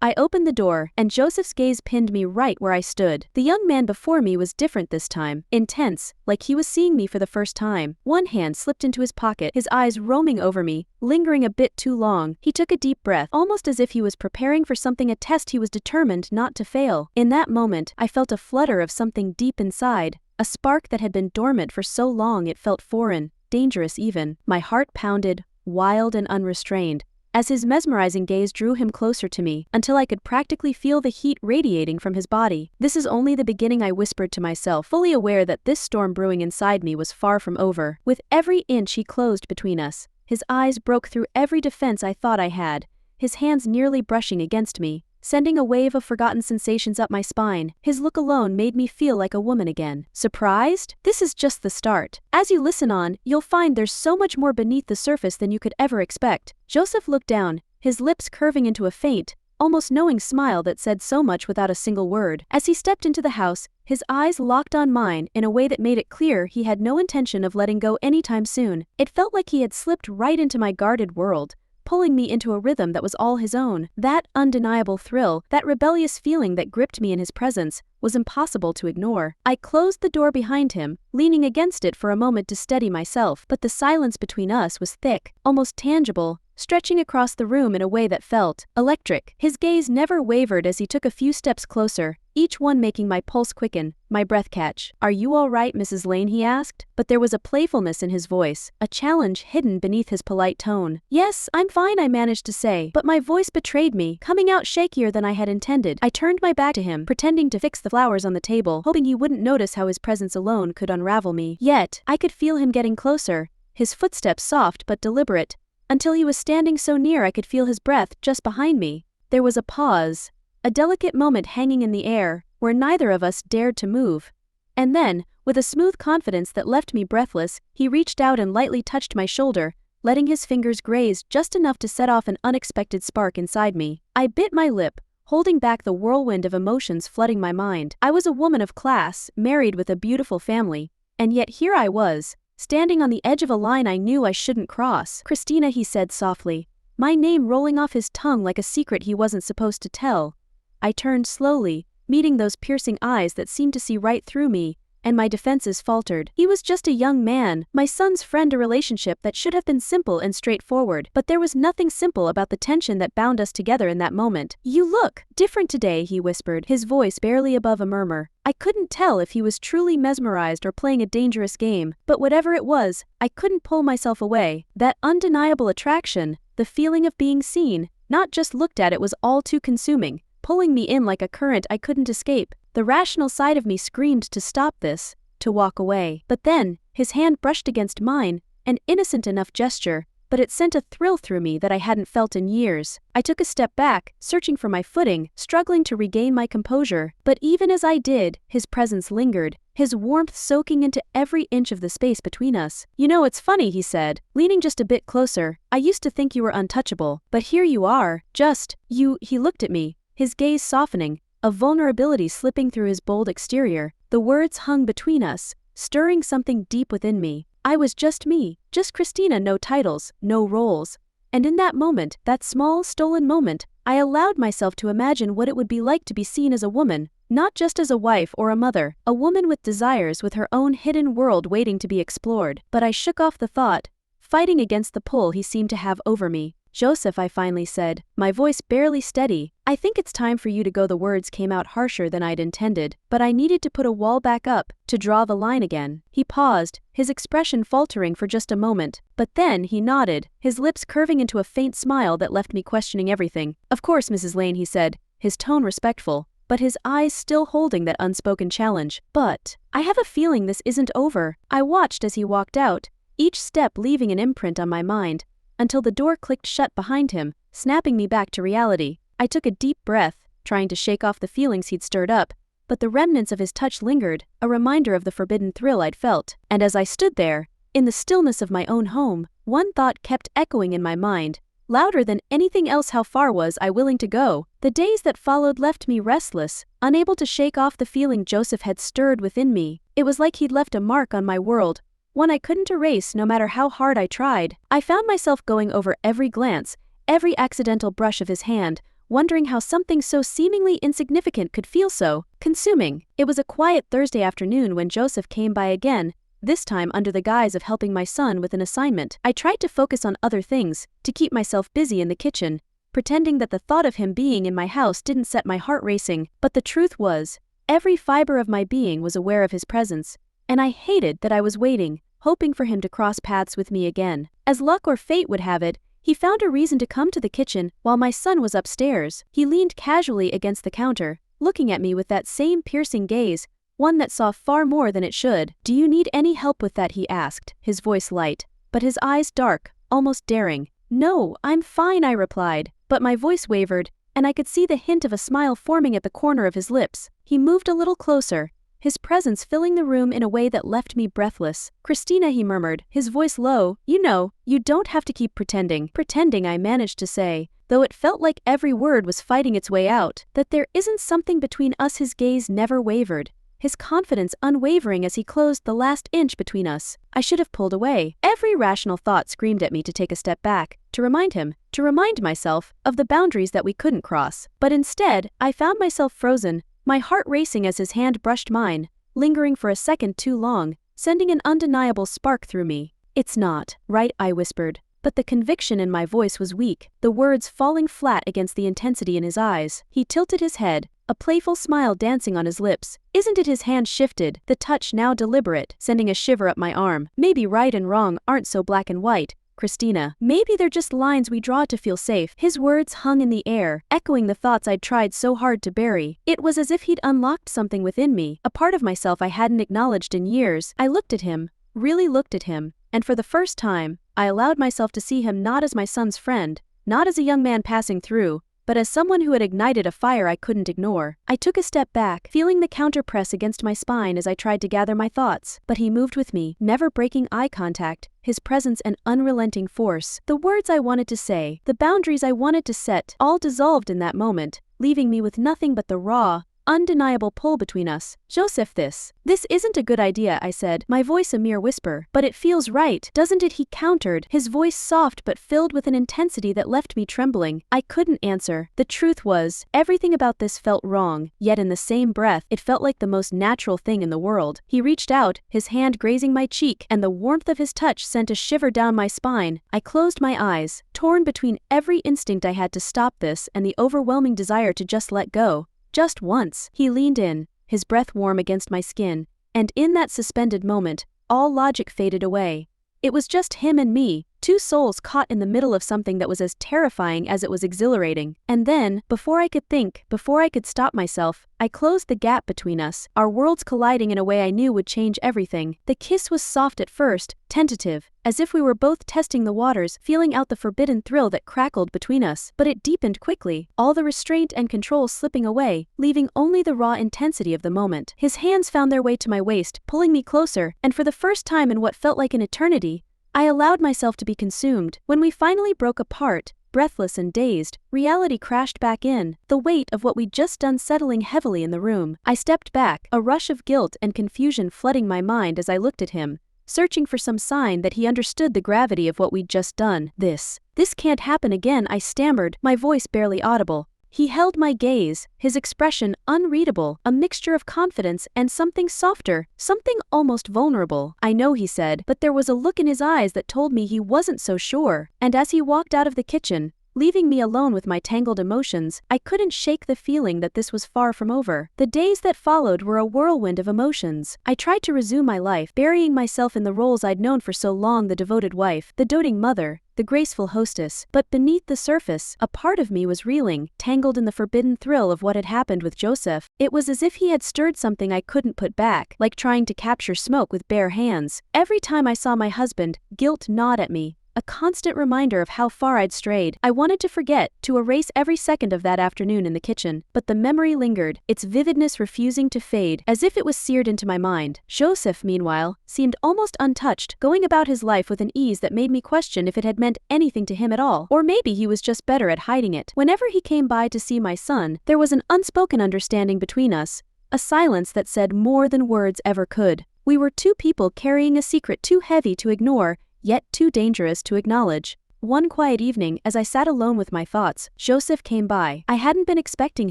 I opened the door, and Joseph's gaze pinned me right where I stood. The young man before me was different this time, intense, like he was seeing me for the first time. One hand slipped into his pocket, his eyes roaming over me, lingering a bit too long. He took a deep breath, almost as if he was preparing for something, a test he was determined not to fail. In that moment, I felt a flutter of something deep inside, a spark that had been dormant for so long it felt foreign, dangerous even. My heart pounded, wild and unrestrained, as his mesmerizing gaze drew him closer to me, until I could practically feel the heat radiating from his body. This is only the beginning, I whispered to myself, fully aware that this storm brewing inside me was far from over. With every inch he closed between us, his eyes broke through every defense I thought I had, his hands nearly brushing against me, sending a wave of forgotten sensations up my spine. His look alone made me feel like a woman again. Surprised? This is just the start. As you listen on, you'll find there's so much more beneath the surface than you could ever expect. Josef looked down, his lips curving into a faint, almost knowing smile that said so much without a single word. As he stepped into the house, his eyes locked on mine in a way that made it clear he had no intention of letting go anytime soon. It felt like he had slipped right into my guarded world, pulling me into a rhythm that was all his own. That undeniable thrill, that rebellious feeling that gripped me in his presence, was impossible to ignore. I closed the door behind him, leaning against it for a moment to steady myself, but the silence between us was thick, almost tangible, stretching across the room in a way that felt electric. His gaze never wavered as he took a few steps closer, each one making my pulse quicken, my breath catch. "Are you all right, Mrs. Lane?" he asked, but there was a playfulness in his voice, a challenge hidden beneath his polite tone. "Yes, I'm fine," I managed to say, but my voice betrayed me, coming out shakier than I had intended. I turned my back to him, pretending to fix the flowers on the table, hoping he wouldn't notice how his presence alone could unravel me. Yet, I could feel him getting closer, his footsteps soft but deliberate, until he was standing so near I could feel his breath just behind me. There was a pause, a delicate moment hanging in the air, where neither of us dared to move. And then, with a smooth confidence that left me breathless, he reached out and lightly touched my shoulder, letting his fingers graze just enough to set off an unexpected spark inside me. I bit my lip, holding back the whirlwind of emotions flooding my mind. I was a woman of class, married with a beautiful family, and yet here I was, standing on the edge of a line I knew I shouldn't cross. "Christina," he said softly, my name rolling off his tongue like a secret he wasn't supposed to tell. I turned slowly, meeting those piercing eyes that seemed to see right through me, and my defenses faltered. He was just a young man, my son's friend, a relationship that should have been simple and straightforward, but there was nothing simple about the tension that bound us together in that moment. "You look different today," he whispered, his voice barely above a murmur. I couldn't tell if he was truly mesmerized or playing a dangerous game, but whatever it was, I couldn't pull myself away. That undeniable attraction, the feeling of being seen, not just looked at, it was all too consuming, pulling me in like a current I couldn't escape. The rational side of me screamed to stop this, to walk away. But then, his hand brushed against mine, an innocent enough gesture, but it sent a thrill through me that I hadn't felt in years. I took a step back, searching for my footing, struggling to regain my composure. But even as I did, his presence lingered, his warmth soaking into every inch of the space between us. "You know, it's funny," he said, leaning just a bit closer. "I used to think you were untouchable, but here you are, just, you." He looked at me, his gaze softening, a vulnerability slipping through his bold exterior. The words hung between us, stirring something deep within me. I was just me, just Christina, no titles, no roles. And in that moment, that small, stolen moment, I allowed myself to imagine what it would be like to be seen as a woman, not just as a wife or a mother, a woman with desires, with her own hidden world waiting to be explored. But I shook off the thought, fighting against the pull he seemed to have over me. "Joseph," I finally said, my voice barely steady, "I think it's time for you to go." The words came out harsher than I'd intended, but I needed to put a wall back up, to draw the line again. He paused, his expression faltering for just a moment, but then he nodded, his lips curving into a faint smile that left me questioning everything. "Of course, Mrs. Lane," he said, his tone respectful, but his eyes still holding that unspoken challenge. "But I have a feeling this isn't over." I watched as he walked out, each step leaving an imprint on my mind, until the door clicked shut behind him, snapping me back to reality. I took a deep breath, trying to shake off the feelings he'd stirred up, but the remnants of his touch lingered, a reminder of the forbidden thrill I'd felt. And as I stood there, in the stillness of my own home, one thought kept echoing in my mind, louder than anything else: how far was I willing to go? The days that followed left me restless, unable to shake off the feeling Josef had stirred within me. It was like he'd left a mark on my world, one I couldn't erase no matter how hard I tried. I found myself going over every glance, every accidental brush of his hand, wondering how something so seemingly insignificant could feel so consuming. It was a quiet Thursday afternoon when Josef came by again, this time under the guise of helping my son with an assignment. I tried to focus on other things, to keep myself busy in the kitchen, pretending that the thought of him being in my house didn't set my heart racing, but the truth was, every fiber of my being was aware of his presence, and I hated that I was waiting, hoping for him to cross paths with me again. As luck or fate would have it, he found a reason to come to the kitchen while my son was upstairs. He leaned casually against the counter, looking at me with that same piercing gaze, one that saw far more than it should. "Do you need any help with that?" he asked, his voice light, but his eyes dark, almost daring. "No, I'm fine," I replied, but my voice wavered, and I could see the hint of a smile forming at the corner of his lips. He moved a little closer, his presence filling the room in a way that left me breathless. "Christina," he murmured, his voice low, "you know, you don't have to keep pretending." Pretending, I managed to say, though it felt like every word was fighting its way out. "That there isn't something between us." His gaze never wavered, his confidence unwavering as he closed the last inch between us. I should have pulled away. Every rational thought screamed at me to take a step back, to remind myself of the boundaries that we couldn't cross. But instead, I found myself frozen, my heart racing as his hand brushed mine, lingering for a second too long, sending an undeniable spark through me. "It's not right," I whispered, but the conviction in my voice was weak, the words falling flat against the intensity in his eyes. He tilted his head, a playful smile dancing on his lips. "Isn't it?" His hand shifted, the touch now deliberate, sending a shiver up my arm. "Maybe right and wrong aren't so black and white, Christina. Maybe they're just lines we draw to feel safe." His words hung in the air, echoing the thoughts I'd tried so hard to bury. It was as if he'd unlocked something within me, a part of myself I hadn't acknowledged in years. I looked at him, really looked at him, and for the first time, I allowed myself to see him not as my son's friend, not as a young man passing through, but as someone who had ignited a fire I couldn't ignore. I took a step back, feeling the counter press against my spine as I tried to gather my thoughts, but he moved with me, never breaking eye contact, his presence an unrelenting force. The words I wanted to say, the boundaries I wanted to set, all dissolved in that moment, leaving me with nothing but the raw, undeniable pull between us. "Josef, this isn't a good idea," I said, my voice a mere whisper. "But it feels right, doesn't it?" he countered, his voice soft but filled with an intensity that left me trembling. I couldn't answer. The truth was, everything about this felt wrong, yet in the same breath, it felt like the most natural thing in the world. He reached out, his hand grazing my cheek, and the warmth of his touch sent a shiver down my spine. I closed my eyes, torn between every instinct I had to stop this and the overwhelming desire to just let go. Just once. He leaned in, his breath warm against my skin, and in that suspended moment, all logic faded away. It was just him and me, two souls caught in the middle of something that was as terrifying as it was exhilarating. And then, before I could think, before I could stop myself, I closed the gap between us, our worlds colliding in a way I knew would change everything. The kiss was soft at first, tentative, as if we were both testing the waters, feeling out the forbidden thrill that crackled between us. But it deepened quickly, all the restraint and control slipping away, leaving only the raw intensity of the moment. His hands found their way to my waist, pulling me closer, and for the first time in what felt like an eternity, I allowed myself to be consumed. When we finally broke apart, breathless and dazed, reality crashed back in, the weight of what we'd just done settling heavily in the room. I stepped back, a rush of guilt and confusion flooding my mind as I looked at him, searching for some sign that he understood the gravity of what we'd just done. This can't happen again," I stammered, my voice barely audible. He held my gaze, his expression unreadable, a mixture of confidence and something softer, something almost vulnerable. "I know," he said, but there was a look in his eyes that told me he wasn't so sure. And as he walked out of the kitchen, leaving me alone with my tangled emotions, I couldn't shake the feeling that this was far from over. The days that followed were a whirlwind of emotions. I tried to resume my life, burying myself in the roles I'd known for so long: the devoted wife, the doting mother, the graceful hostess. But beneath the surface, a part of me was reeling, tangled in the forbidden thrill of what had happened with Josef. It was as if he had stirred something I couldn't put back, like trying to capture smoke with bare hands. Every time I saw my husband, guilt gnawed at me, a constant reminder of how far I'd strayed. I wanted to forget, to erase every second of that afternoon in the kitchen, but the memory lingered, its vividness refusing to fade, as if it was seared into my mind. Josef, meanwhile, seemed almost untouched, going about his life with an ease that made me question if it had meant anything to him at all, or maybe he was just better at hiding it. Whenever he came by to see my son, there was an unspoken understanding between us, a silence that said more than words ever could. We were two people carrying a secret too heavy to ignore, yet too dangerous to acknowledge. One quiet evening, as I sat alone with my thoughts, Josef came by. I hadn't been expecting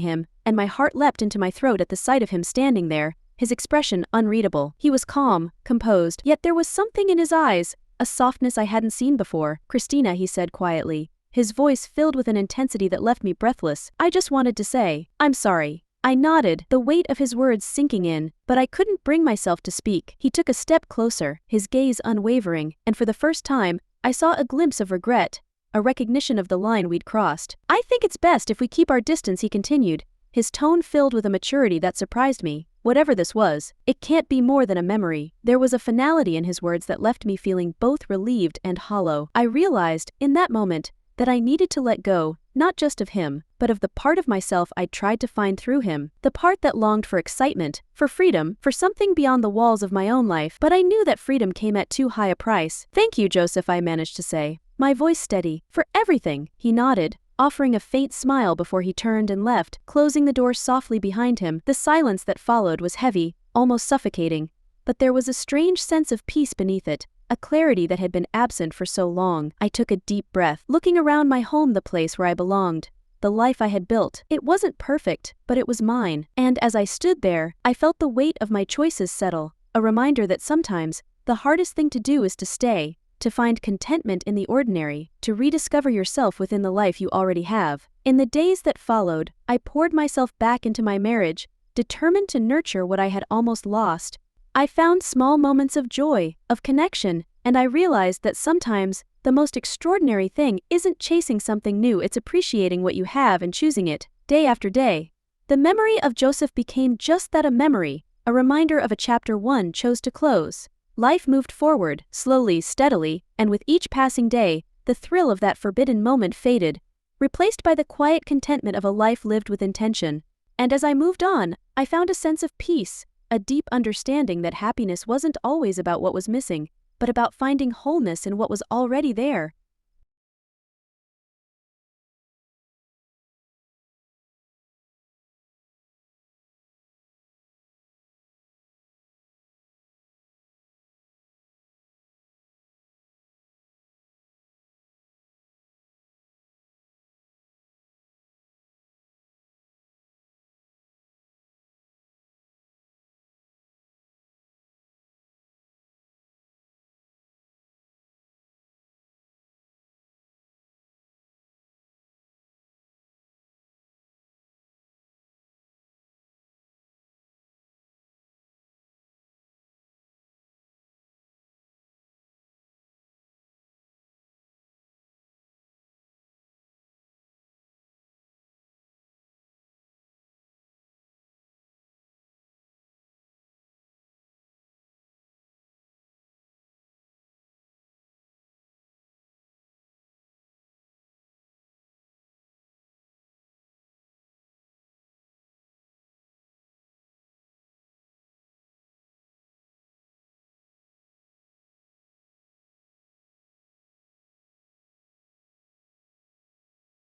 him, and my heart leapt into my throat at the sight of him standing there, his expression unreadable. He was calm, composed, yet there was something in his eyes, a softness I hadn't seen before. "Christina," he said quietly, his voice filled with an intensity that left me breathless. "I just wanted to say, I'm sorry." I nodded, the weight of his words sinking in, but I couldn't bring myself to speak. He took a step closer, his gaze unwavering, and for the first time, I saw a glimpse of regret, a recognition of the line we'd crossed. "I think it's best if we keep our distance," he continued, his tone filled with a maturity that surprised me. Whatever this was, it can't be more than a memory. There was a finality in his words that left me feeling both relieved and hollow. I realized, in that moment, that I needed to let go, not just of him, but of the part of myself I'd tried to find through him. The part that longed for excitement, for freedom, for something beyond the walls of my own life. But I knew that freedom came at too high a price. "Thank you, Josef," I managed to say, my voice steady. "For everything." He nodded, offering a faint smile before he turned and left, closing the door softly behind him. The silence that followed was heavy, almost suffocating, but there was a strange sense of peace beneath it, a clarity that had been absent for so long. I took a deep breath, looking around my home, the place where I belonged, the life I had built. It wasn't perfect, but it was mine. And as I stood there, I felt the weight of my choices settle, a reminder that sometimes, the hardest thing to do is to stay, to find contentment in the ordinary, to rediscover yourself within the life you already have. In the days that followed, I poured myself back into my marriage, determined to nurture what I had almost lost. I found small moments of joy, of connection, and I realized that sometimes, the most extraordinary thing isn't chasing something new, it's appreciating what you have and choosing it, day after day. The memory of Josef became just that, a memory, a reminder of a chapter one chose to close. Life moved forward, slowly, steadily, and with each passing day, the thrill of that forbidden moment faded, replaced by the quiet contentment of a life lived with intention. And as I moved on, I found a sense of peace, a deep understanding that happiness wasn't always about what was missing, but about finding wholeness in what was already there.